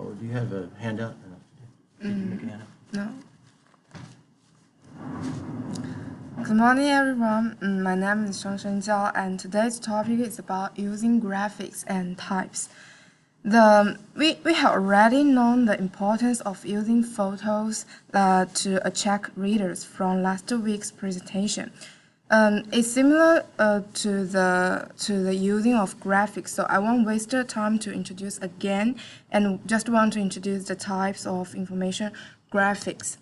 Oh, do you have a handout? Did you make a handout? No. Good morning, everyone. My name is Shangshen Jiao, and today's topic is about using graphics and types. We have already known the importance of using photos to attract readers from last week's presentation. It's similar to the using of graphics, so I won't waste the time to introduce again, and just want to introduce the types of information graphics.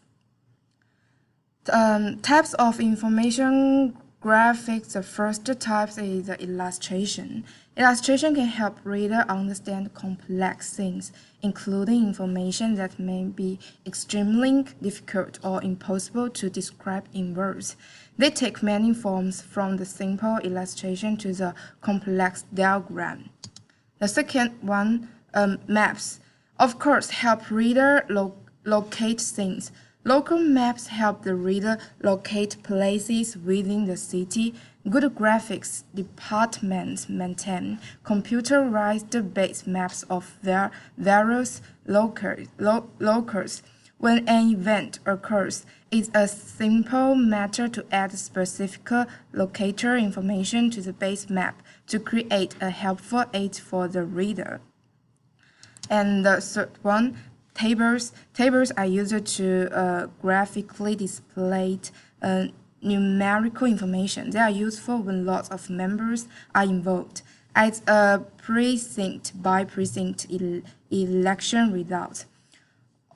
Types of information graphics. The first type is the illustration. Illustration can help reader understand complex things, including information that may be extremely difficult or impossible to describe in words. They take many forms, from the simple illustration to the complex diagram. The second one, maps. Of course, help reader locate things. Local maps help the reader locate places within the city. Good graphics departments maintain computerized base maps of their various locales. When an event occurs, it's a simple matter to add specific locator information to the base map to create a helpful aid for the reader. And the third one, tables. Tables are used to graphically display numerical information. They are useful when lots of members are involved, as a precinct-by-precinct election result.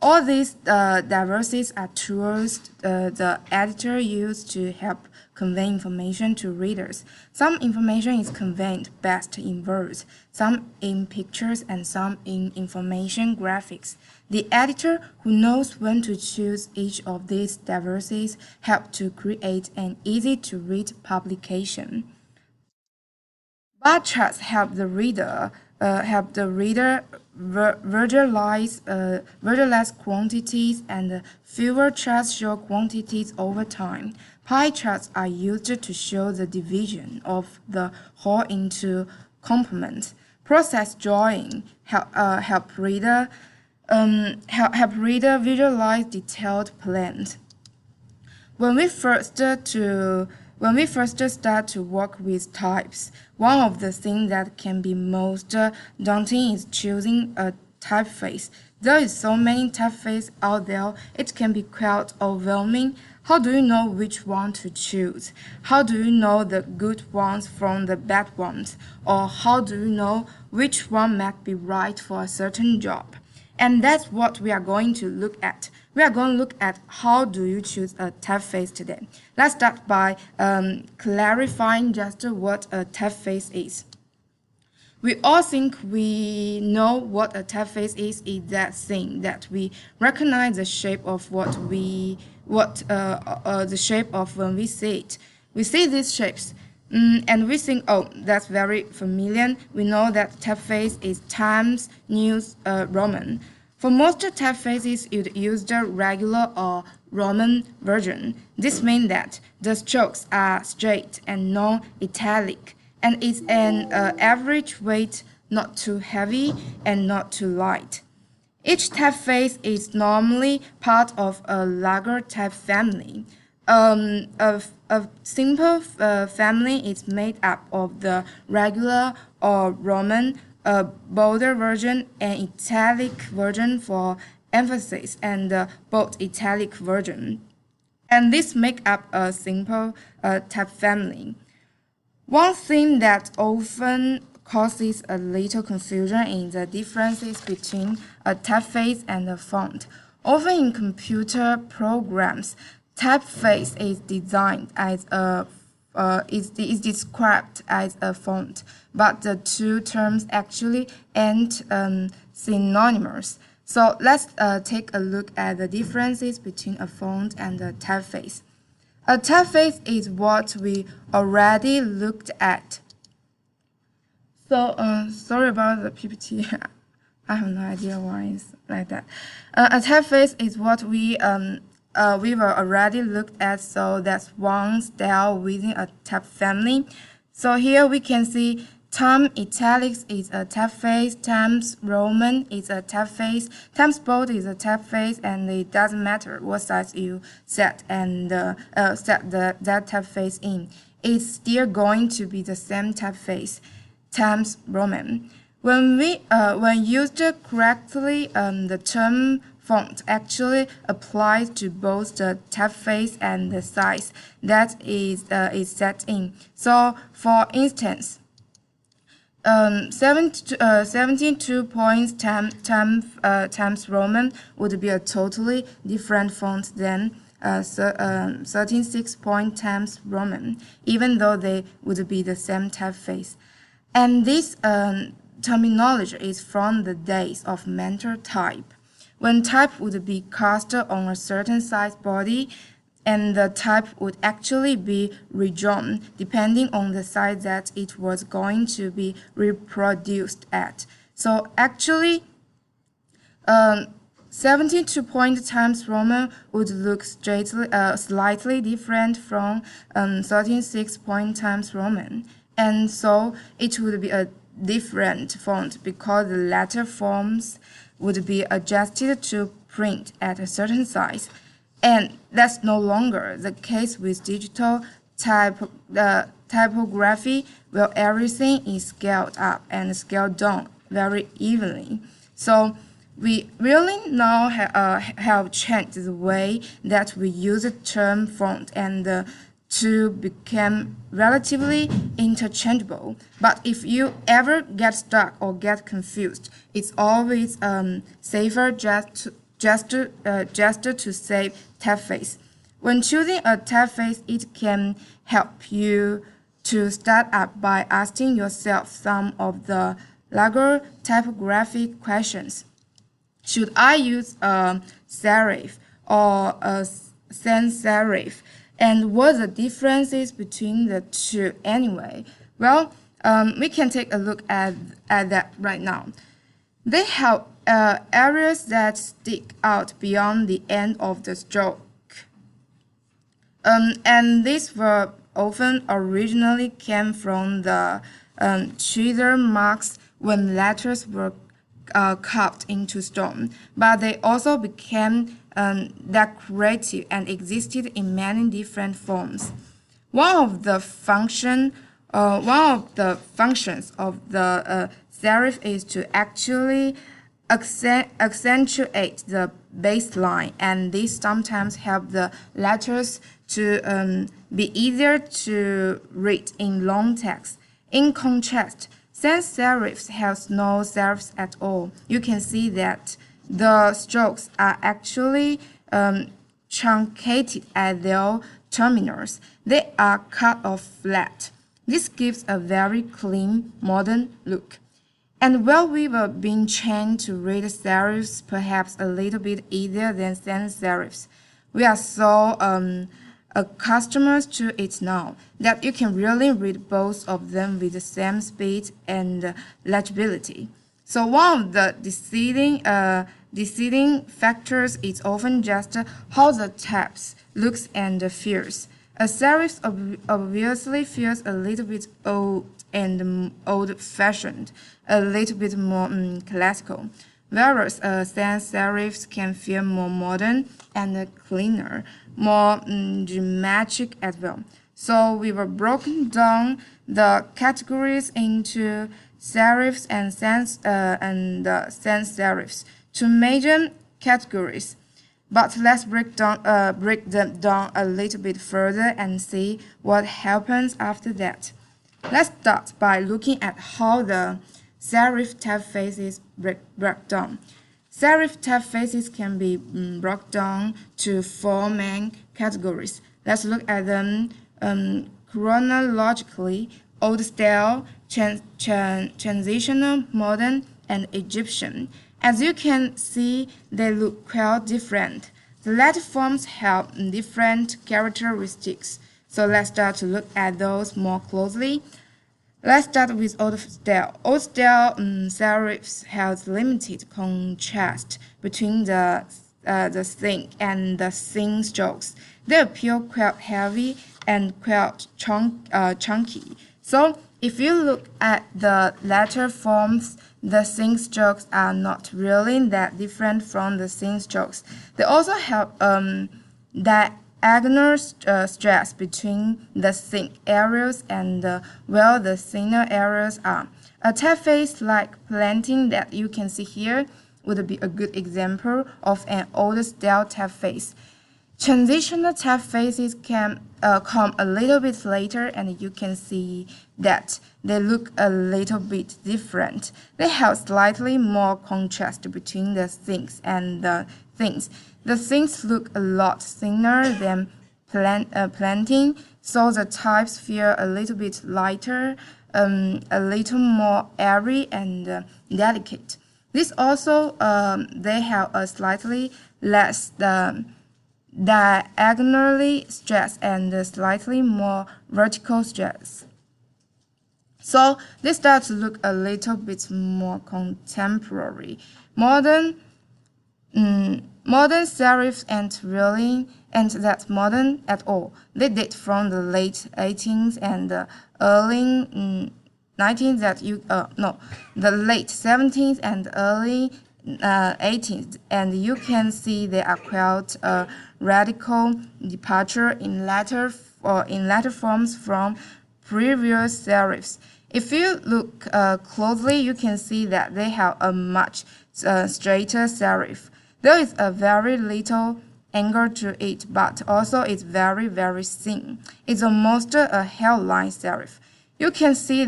All these devices are tools the editor uses to help convey information to readers. Some information is conveyed best in words, some in pictures, and some in information graphics. The editor, who knows when to choose each of these devices, helps to create an easy-to-read publication. Bar charts help the reader visualize quantities, and fewer charts show quantities over time. Pie charts are used to show the division of the whole into components. Process drawing help reader visualize detailed plans. When we first start to work with types, one of the things that can be most daunting is choosing a typeface. There is so many typefaces out there, it can be quite overwhelming. How do you know which one to choose? How do you know the good ones from the bad ones? Or how do you know which one might be right for a certain job? And that's what we are going to look at. We are going to look at how do you choose a typeface today. Let's start by clarifying just what a typeface is. We all think we know what a typeface is that thing that we recognize the shape of the shape of when we see it. We see these shapes. And we think, oh, that's very familiar. We know that typeface is Times New Roman. For most typefaces, you'd use the regular or Roman version. This means that the strokes are straight and non-italic, and it's an average weight, not too heavy and not too light. Each typeface is normally part of a larger type family. A simple family is made up of the regular or Roman, a bolder version, an italic version for emphasis, and the bold italic version. And this make up a simple type family. One thing that often causes a little confusion is the differences between a typeface and a font. Often in computer programs, typeface is designed as is described as a font, but the two terms actually aren't synonymous. So let's take a look at the differences between a font and a typeface. A typeface is what we already looked at. So sorry about the PPT. I have no idea why it's like that. A typeface is what we were already looked at, so that's one style within a type family. So here we can see Times italics is a typeface, Times Roman is a typeface, Times bold is a typeface, and it doesn't matter what size you set and set that typeface in. It's still going to be the same typeface, Times Roman. When used correctly, the term font actually applies to both the typeface and the size that is set in. So, for instance, 72 points times Roman would be a totally different font than 13.6 point times Roman, even though they would be the same typeface. And this terminology is from the days of mentor type, when type would be cast on a certain size body, and the type would actually be redrawn depending on the size that it was going to be reproduced at. So actually, 72 point times Roman would look slightly different from 13.6 point times Roman, and so it would be a different font because the letter forms would be adjusted to print at a certain size. And that's no longer the case with digital typography, where everything is scaled up and scaled down very evenly. So we really now have changed the way that we use the term font, and the two became relatively interchangeable. But if you ever get stuck or get confused, it's always safer just to say typeface. When choosing a typeface, it can help you to start up by asking yourself some of the larger typographic questions. Should I use a serif or a sans-serif? And what are the differences between the two anyway? Well, we can take a look at that right now. They have areas that stick out beyond the end of the stroke. And these were often originally came from the chisel marks when letters were carved into stone, but they also became decorative and existed in many different forms. One of the functions of the serif is to actually accentuate the baseline, and this sometimes help the letters to be easier to read in long text. In contrast, sans-serifs have no serifs at all. You can see that the strokes are actually truncated at their terminals. They are cut off flat. This gives a very clean, modern look. And while we were being trained to read serifs perhaps a little bit easier than sans-serifs, we are so accustomed to it now that you can really read both of them with the same speed and legibility. So one of the deciding factors is often just how the text looks and feels. A serif obviously feels a little bit old and old-fashioned, a little bit more classical, whereas sans-serifs can feel more modern and cleaner, more dramatic as well. So we were broken down the categories into serifs and sans-serifs, two major categories. But let's break them down a little bit further and see what happens after that. Let's start by looking at how the serif typefaces break down. Serif typefaces can be broken down to four main categories. Let's look at them chronologically: old style, transitional, modern, and Egyptian. As you can see, they look quite different. The letter forms have different characteristics, so let's start to look at those more closely. Let's start with old style. Old style serifs have limited contrast between the thin and the thin strokes. They appear quite heavy and quite chunky. So If you look at the letter forms, the sin strokes are not really that different from the sin strokes. They also have diagonal stress between the thin areas and where the thinner areas are. A typeface like planting that you can see here would be a good example of an old style typeface. Transitional typefaces can come a little bit later, and you can see that they look a little bit different. They have slightly more contrast between the things and the things. The things look a lot thinner than planting, so the types feel a little bit lighter, a little more airy and delicate. This also, they have a slightly less diagonally stress and slightly more vertical stress. So they start to look a little bit more contemporary. Modern serifs aren't that modern at all. They date from the late 18th and the early 19th the late 17th and early 18th, and you can see they are quite a radical departure in letter forms from previous serifs. If you look closely, you can see that they have a much straighter serif. There is a very little angle to it, but also it's very, very thin. It's almost a hairline serif. You can see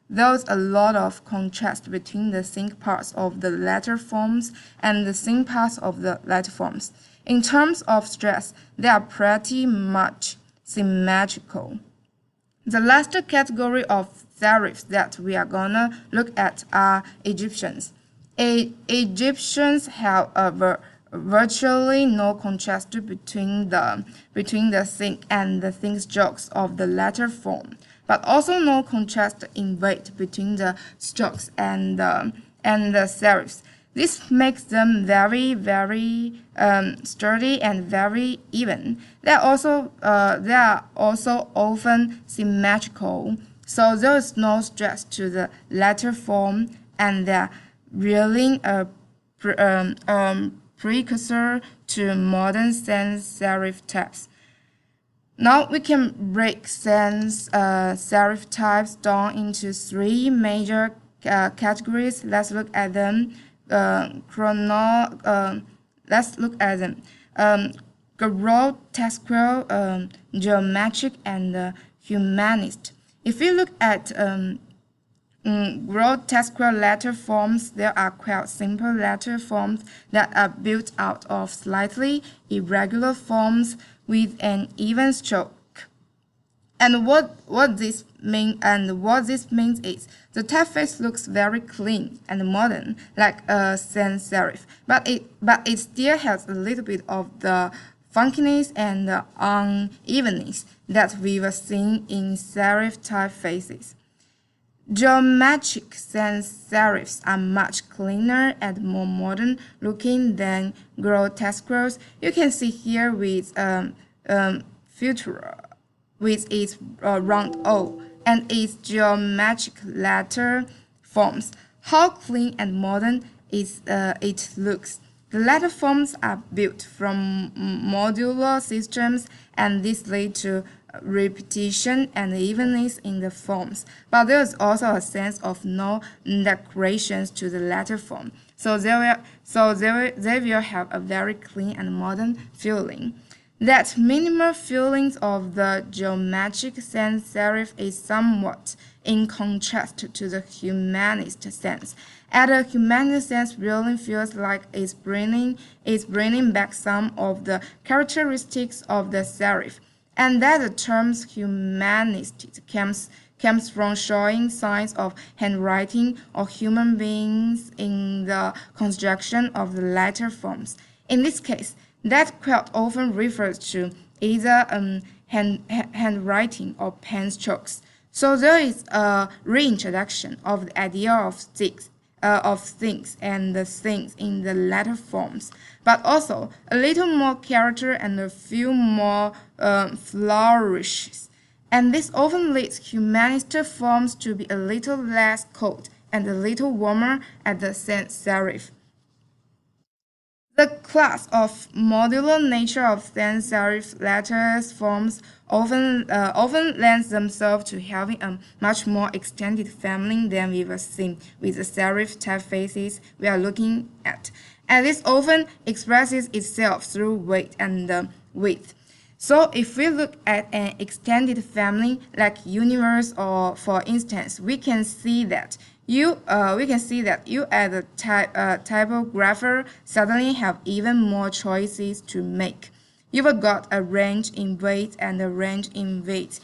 there's a lot of contrast between the thin parts of the letter forms and the thin parts of the letter forms. In terms of stress, they are pretty much symmetrical. The last category of serifs that we are gonna look at are Egyptians. Egyptians have virtually no contrast between the thin and the thin strokes of the letter form, but also no contrast in weight between the strokes and the serifs. This makes them very, very sturdy and very even. They are also often symmetrical, so there is no stress to the letter form, and they are really a precursor to modern sans-serif types. Now we can break sans-serif types down into three major categories. Let's look at them. Grotesque, geometric, and humanist. If you look at grotesque letter forms, there are quite simple letter forms that are built out of slightly irregular forms with an even stroke. And what this means is the typeface looks very clean and modern, like a sans-serif, but it still has a little bit of the funkiness and the unevenness that we were seeing in serif typefaces. Geometric sans-serifs are much cleaner and more modern looking than grotesques. You can see here with Futura, with its round O and its geometric letter forms, how clean and modern it looks. The letter forms are built from modular systems, and this leads to repetition and evenness in the forms, but there is also a sense of no decorations to the letter form, so they will have a very clean and modern feeling. That minimal feelings of the geometric sans-serif is somewhat in contrast to the humanist sense. And the humanist sense really feels like it's bringing back some of the characteristics of the serif, and that the term humanist comes from showing signs of handwriting or human beings in the construction of the letter forms. In this case, that quite often refers to either handwriting or pen strokes. So there is a reintroduction of the idea of things and the things in the letter forms, but also a little more character and a few more flourishes. And this often leads humanist forms to be a little less cold and a little warmer at the sans-serif. The class of modular nature of sans-serif letters forms often lends themselves to having a much more extended family than we were seeing with the serif typefaces we are looking at. And this often expresses itself through weight and width. So if we look at an extended family like universe, or for instance, we can see that you as a typographer suddenly have even more choices to make. You've got a range in weight and a range in width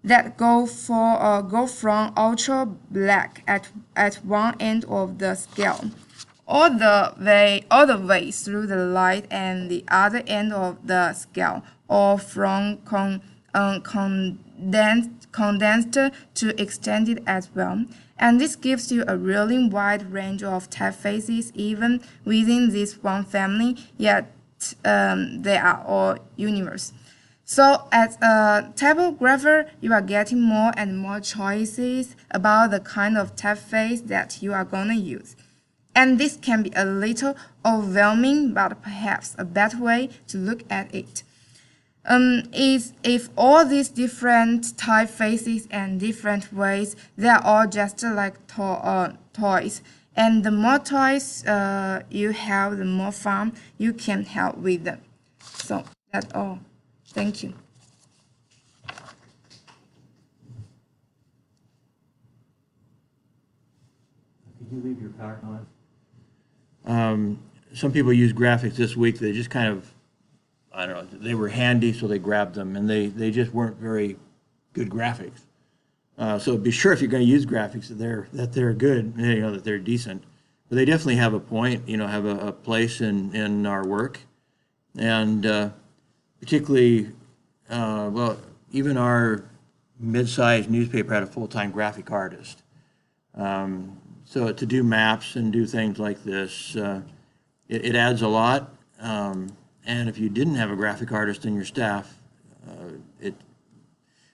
that go from ultra black at one end of the scale all the way through the light and the other end of the scale, or from condensed to extended as well. And this gives you a really wide range of typefaces even within this one family, yet they are all universe. So as a typographer, you are getting more and more choices about the kind of typeface that you are going to use. And this can be a little overwhelming, but perhaps a better way to look at it is if all these different typefaces and different ways, they are all just like toys. And the more toys you have, the more fun you can have with them. So that's all. Thank you. Could you leave your PowerPoint? Some people use graphics this week. They just kind of, I don't know, they were handy, so they grabbed them, and they just weren't very good graphics. So be sure if you're going to use graphics that they're good, that they're decent. But they definitely have a point, have a place in our work, and particularly, even our mid-sized newspaper had a full-time graphic artist. So to do maps and do things like this, it adds a lot. And if you didn't have a graphic artist in your staff,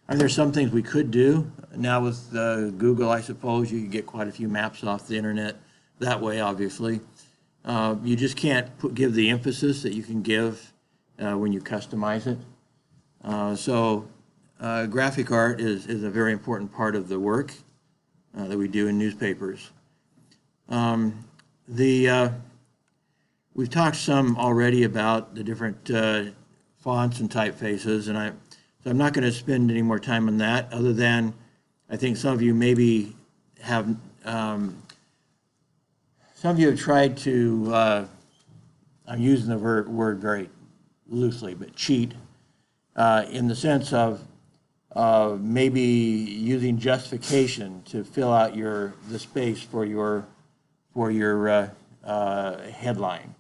there's some things we could do. Now with Google, I suppose you could get quite a few maps off the internet that way, obviously. You just can't give the emphasis that you can give when you customize it. So graphic art is a very important part of the work that we do in newspapers. We've talked some already about the different fonts and typefaces, and so I'm not going to spend any more time on that, other than I think some of you maybe have tried to, I'm using the word very loosely, but cheat in the sense of maybe using justification to fill out the space for your headline.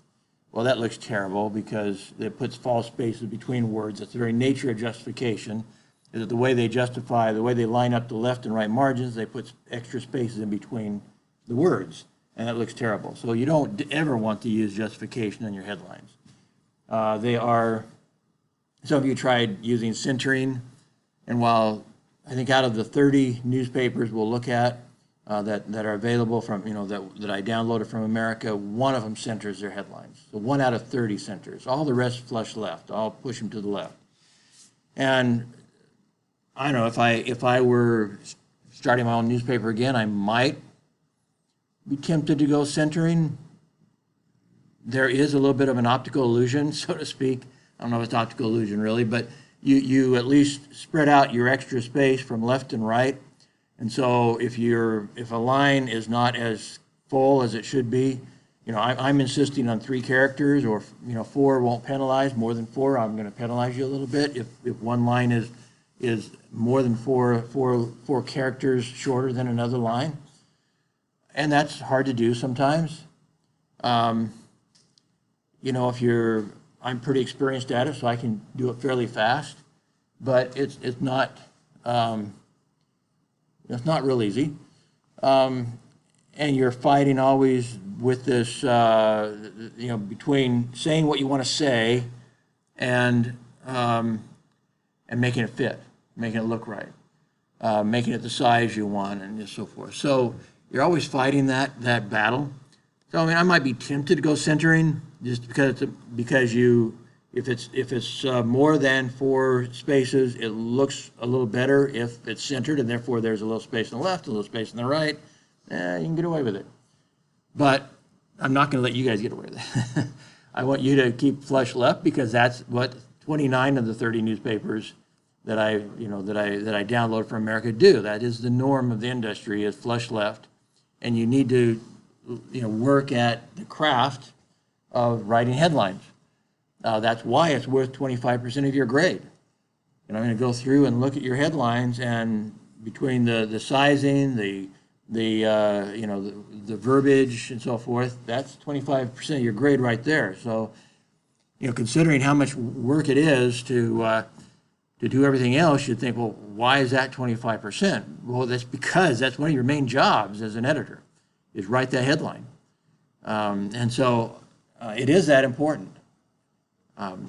Well, that looks terrible because it puts false spaces between words. That's the very nature of justification, is that the way they justify, the way they line up the left and right margins, they put extra spaces in between the words, and that looks terrible. So you don't ever want to use justification in your headlines. Some of you tried using centering, and while I think out of the 30 newspapers we'll look at that are available from, that I downloaded from America, one of them centers their headlines. So 1 out of 30 centers. All the rest flush left. I'll push them to the left. And I don't know, if I were starting my own newspaper again, I might be tempted to go centering. There is a little bit of an optical illusion, so to speak. I don't know if it's optical illusion really, but you at least spread out your extra space from left and right. And so if a line is not as full as it should be, I'm insisting on 3 characters, or 4 won't penalize. More than 4, I'm going to penalize you a little bit. If one line is more than four characters shorter than another line, and that's hard to do sometimes. I'm pretty experienced at it, so I can do it fairly fast, but it's not. It's not real easy, and you're fighting always with this, between saying what you want to say and making it fit. making it look right, making it the size you want, and so forth. So you're always fighting that battle. So I mean, I might be tempted to go centering just because if it's more than 4 spaces, it looks a little better if it's centered, and therefore there's a little space on the left, a little space on the right. You can get away with it. But I'm not going to let you guys get away with it. I want you to keep flush left, because that's what 29 of the 30 newspapers that I download from America do. That is the norm of the industry, is flush left, and you need to work at the craft of writing headlines. That's why it's worth 25% of your grade. And I'm going to go through and look at your headlines, and between the sizing, the verbiage and so forth, that's 25% of your grade right there. So, considering how much work it is to do everything else, you'd think, well, why is that 25%? Well, that's because that's one of your main jobs as an editor, is write that headline. And so it is that important.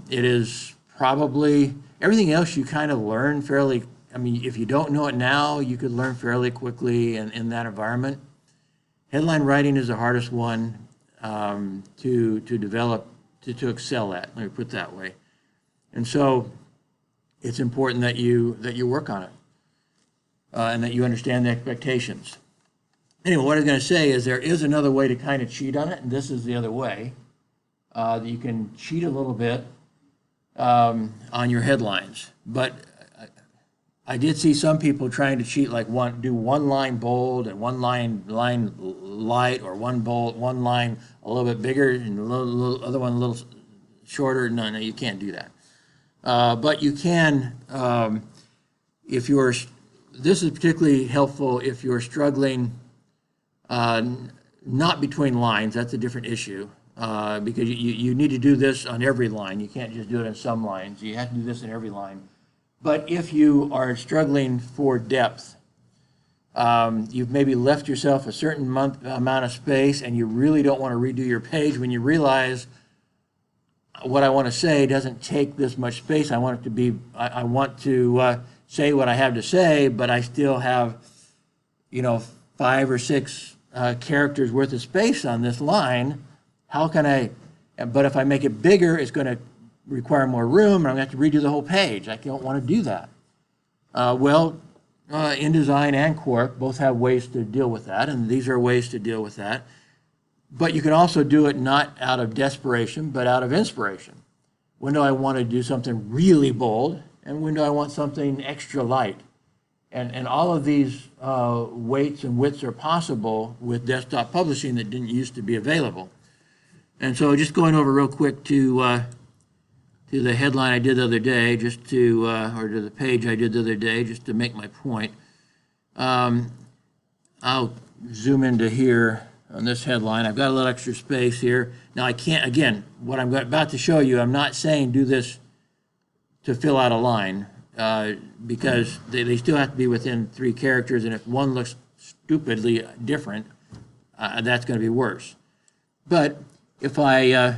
It is probably everything else you kind of learn fairly. I mean, if you don't know it now, you could learn fairly quickly in that environment. Headline writing is the hardest one to develop, to excel at, let me put it that way. And so it's important that you work on it and that you understand the expectations. Anyway, what I was going to say is there is another way to kind of cheat on it, and this is the other way. That you can cheat a little bit on your headlines. But I did see some people trying to cheat, like do one line bold and one line light, or one line a little bit bigger and other one a little shorter. No, you can't do that. But you can, this is particularly helpful if you're struggling not between lines. That's a different issue. Because you need to do this on every line. You can't just do it on some lines. You have to do this in every line. But if you are struggling for depth, you've maybe left yourself a certain amount of space, and you really don't want to redo your page when you realize what I want to say doesn't take this much space. I want to say what I have to say, but I still have, 5 or 6 characters worth of space on this line. How can but if I make it bigger, it's going to require more room, and I'm going to have to redo the whole page. I don't want to do that. InDesign and Quark both have ways to deal with that, and these are ways to deal with that. But you can also do it not out of desperation, but out of inspiration. When do I want to do something really bold, and when do I want something extra light? And all of these weights and widths are possible with desktop publishing that didn't used to be available. And so just going over real quick to the headline I did the other day, or to the page I did the other day, just to make my point. I'll zoom into here on this headline. I've got a little extra space here. Now I can't, again, what I'm about to show you, I'm not saying do this to fill out a line, because they still have to be within 3 characters, and if one looks stupidly different, that's going to be worse. But if I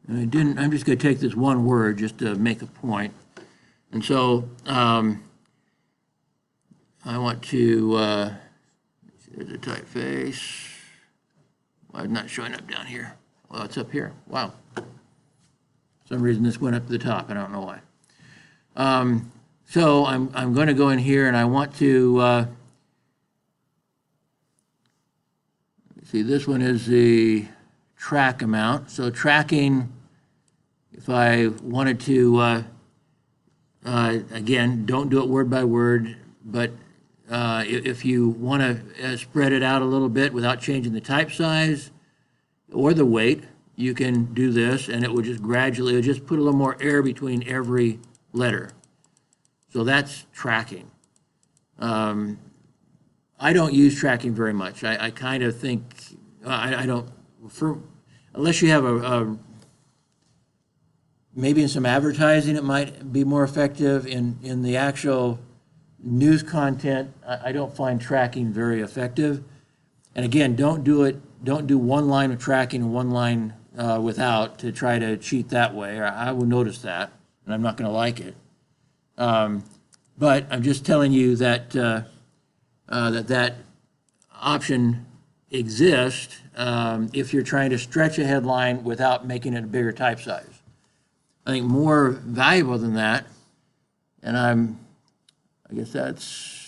I'm just going to take this one word just to make a point. And so I want to, there's a typeface. Why it's not showing up down here? Well, it's up here. Wow. For some reason this went up to the top. I don't know why. So I'm going to go in here, and I want to see, this one is the track amount. So tracking, if I wanted to, again, don't do it word by word, but if you want to spread it out a little bit without changing the type size or the weight, you can do this, and it will just gradually, it'll just put a little more air between every letter. So that's tracking. I don't use tracking very much. I kind of think, I don't, unless you have maybe in some advertising it might be more effective. In the actual news content, I don't find tracking very effective. And again, don't do one line of tracking and one line without to try to cheat that way, or I will notice that, and I'm not going to like it. But I'm just telling you that that option exists if you're trying to stretch a headline without making it a bigger type size. I think more valuable than that, and I guess that's,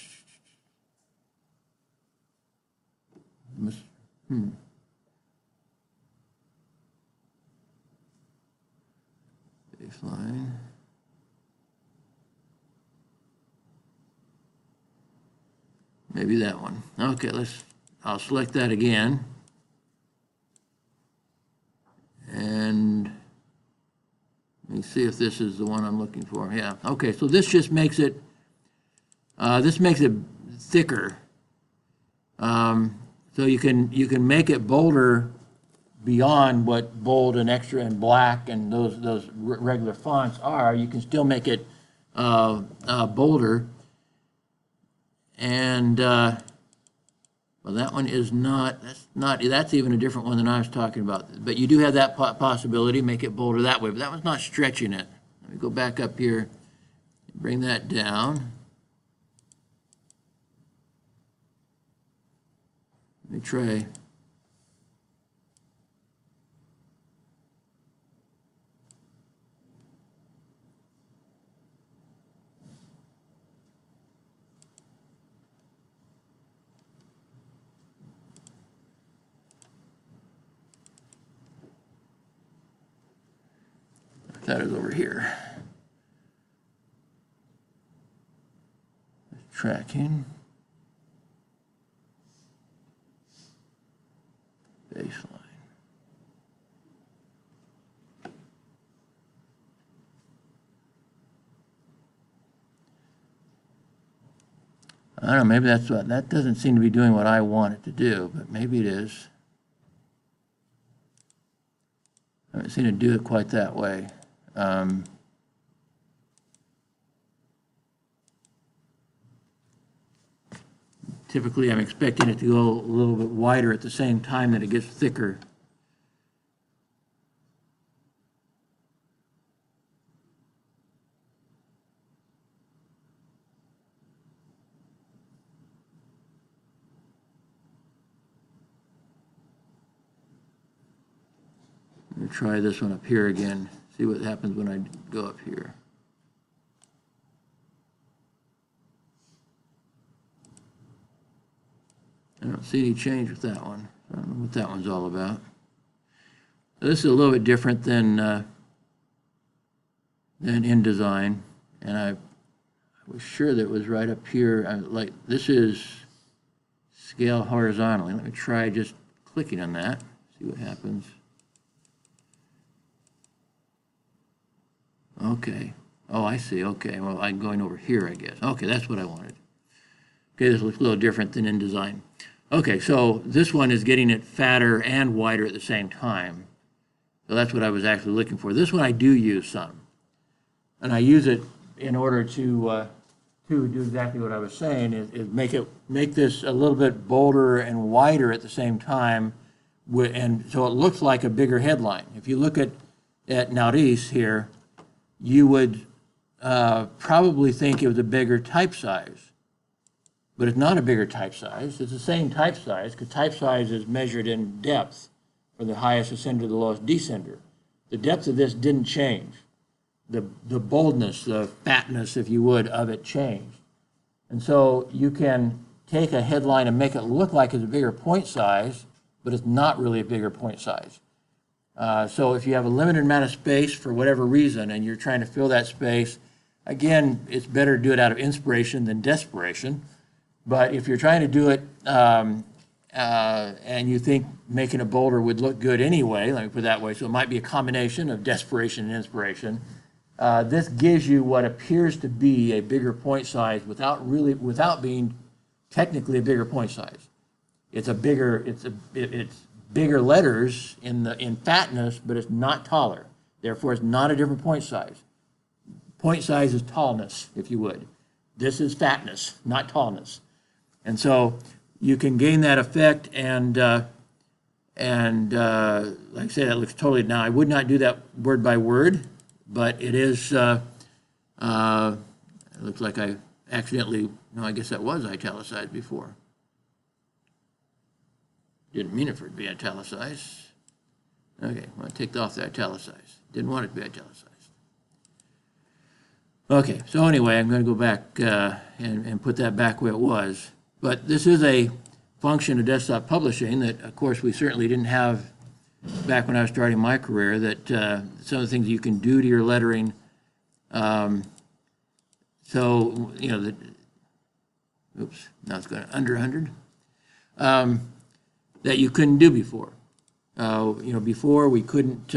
baseline. Maybe that one. Okay, I'll select that again. And let me see if this is the one I'm looking for. Yeah, okay, so this just makes it, thicker. So you can make it bolder beyond what bold and extra and black and those regular fonts are. You can still make it bolder. And well, that one is not. That's even a different one than I was talking about. But you do have that possibility, make it bolder that way. But that one's not stretching it. Let me go back up here, bring that down. Let me try. That is over here. Tracking. Baseline. I don't know, maybe that's what, that doesn't seem to be doing what I want it to do, but maybe it is. I haven't seen it do it quite that way. Typically, I'm expecting it to go a little bit wider at the same time that it gets thicker. Let me try this one up here again, see what happens when I go up here. I don't see any change with that one. I don't know what that one's all about. So this is a little bit different than InDesign, and I was sure that it was right up here. Like this is scale horizontally. Let me try just clicking on that, see what happens. Okay. Oh, I see. Okay. Well, I'm going over here, I guess. Okay, that's what I wanted. Okay, this looks a little different than InDesign. Okay, so this one is getting it fatter and wider at the same time. So that's what I was actually looking for. This one I do use some. And I use it in order to do exactly what I was saying, is make this a little bit bolder and wider at the same time, and so it looks like a bigger headline. If you look at Nauris here, you would probably think it was a bigger type size. But it's not a bigger type size. It's the same type size, because type size is measured in depth, from the highest ascender to the lowest descender. The depth of this didn't change. The boldness, the fatness, if you would, of it changed. And so you can take a headline and make it look like it's a bigger point size, but it's not really a bigger point size. So if you have a limited amount of space for whatever reason and you're trying to fill that space, again, it's better to do it out of inspiration than desperation. But if you're trying to do it and you think making it bolder would look good anyway, let me put it that way, so it might be a combination of desperation and inspiration, this gives you what appears to be a bigger point size without being technically a bigger point size. It's bigger letters in fatness, but it's not taller. Therefore, it's not a different point size. Point size is tallness, if you would. This is fatness, not tallness. And so you can gain that effect, and like I said, it looks totally, now I would not do that word by word, but it is, it looks like I accidentally, no, I guess that was italicized before. Didn't mean it for it to be italicized. Okay, I'm going to take off the italicized. Didn't want it to be italicized. Okay, so anyway, I'm going to go back and put that back where it was. But this is a function of desktop publishing that, of course, we certainly didn't have back when I was starting my career, that some of the things you can do to your lettering. So, you know, oops, now it's going under 100, that you couldn't do before. You know, before we couldn't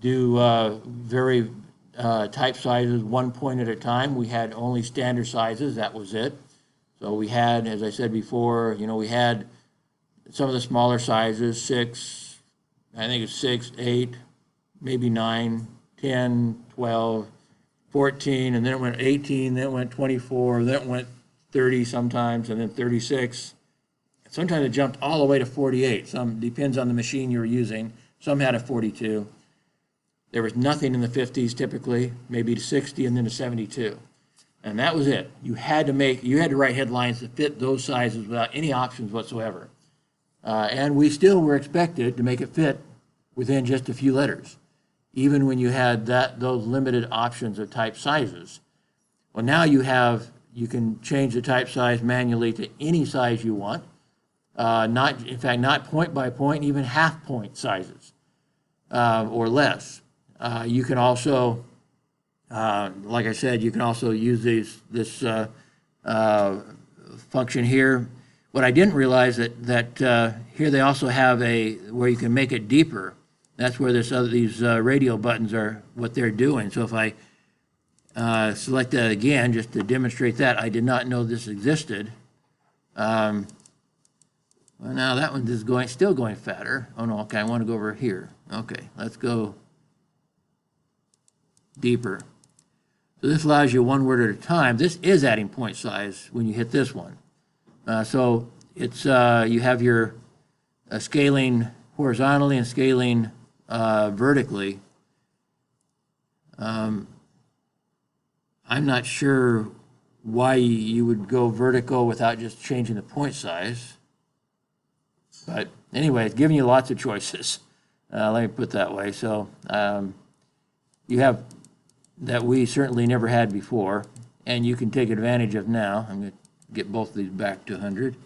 do very type sizes 1 point at a time. We had only standard sizes, that was it. So we had, as I said before, you know, we had some of the smaller sizes, 6, I think it's 6, 8, maybe 9, 10, 12, 14, and then it went 18, then it went 24, then it went 30 sometimes, and then 36. Sometimes it jumped all the way to 48. Some depends on the machine you were using. Some had a 42. There was nothing in the 50s typically, maybe to 60 and then to 72. And that was it. You had to write headlines that fit those sizes without any options whatsoever. And we still were expected to make it fit within just a few letters, even when you had those limited options of type sizes. Well, now you can change the type size manually to any size you want. Not point by point, even half point sizes or less. You can also, like I said, you can also use this function here. What I didn't realize that here they also have where you can make it deeper. That's where these radio buttons are what they're doing. So if I select that again, just to demonstrate that, I did not know this existed. Well, now that one is still going fatter. Oh no, okay, I want to go over here. Okay, let's go deeper. So this allows you one word at a time. This is adding point size when you hit this one. So it's you have your scaling horizontally and scaling vertically. I'm not sure why you would go vertical without just changing the point size. But anyway, it's giving you lots of choices. Let me put it that way. So you have that we certainly never had before, and you can take advantage of now. I'm going to get both of these back to 100.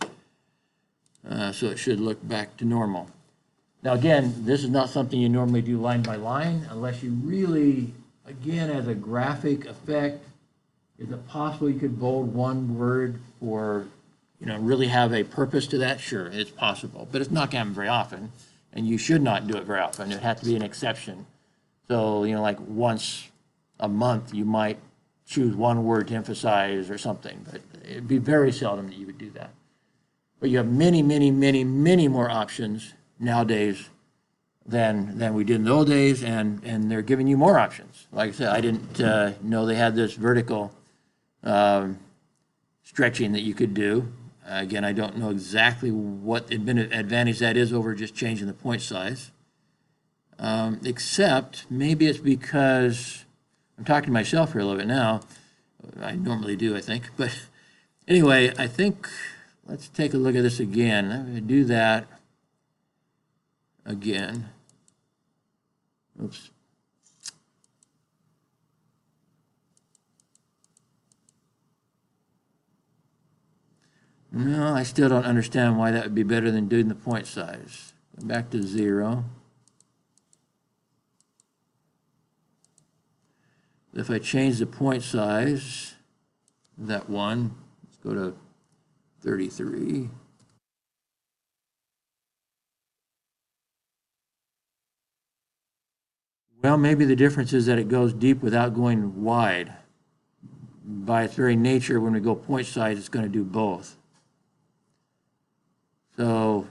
So it should look back to normal. Now again, this is not something you normally do line by line unless you really, again, as a graphic effect, is it possible you could bold one word for, you know, really have a purpose to that? Sure, it's possible, but it's not going to happen very often, and you should not do it very often. It has to be an exception. So, you know, like once a month, you might choose one word to emphasize or something, but it'd be very seldom that you would do that. But you have many, many, many, many more options nowadays than we did in the old days, and they're giving you more options. Like I said, I didn't know they had this vertical stretching that you could do. Again, I don't know exactly what advantage that is over just changing the point size, except maybe it's because I'm talking to myself here a little bit now. I normally do, I think. But anyway, I think let's take a look at this again. I'm going to do that again. Oops. No, I still don't understand why that would be better than doing the point size. Go back to 0. If I change the point size, that one, let's go to 33. Well, maybe the difference is that it goes deep without going wide. By its very nature, when we go point size, it's going to do both. So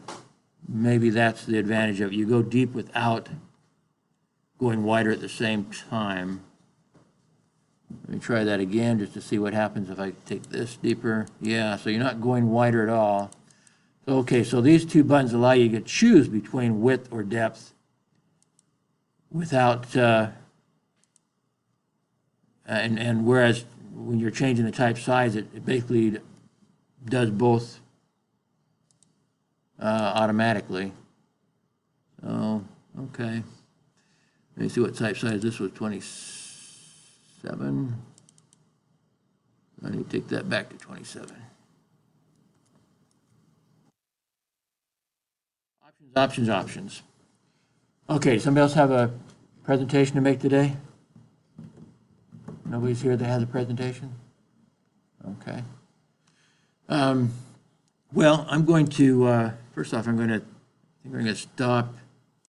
maybe that's the advantage of it. You go deep without going wider at the same time. Let me try that again just to see what happens if I take this deeper. Yeah, so you're not going wider at all. Okay, so these two buttons allow you to choose between width or depth without, and whereas when you're changing the type size, it basically does both automatically. So, okay. Let me see what type size this was, 27. I need to take that back to 27. Options. Okay, somebody else have a presentation to make today? Nobody's here that has a presentation? Okay. Well, I'm going to, first off, I think we're going to stop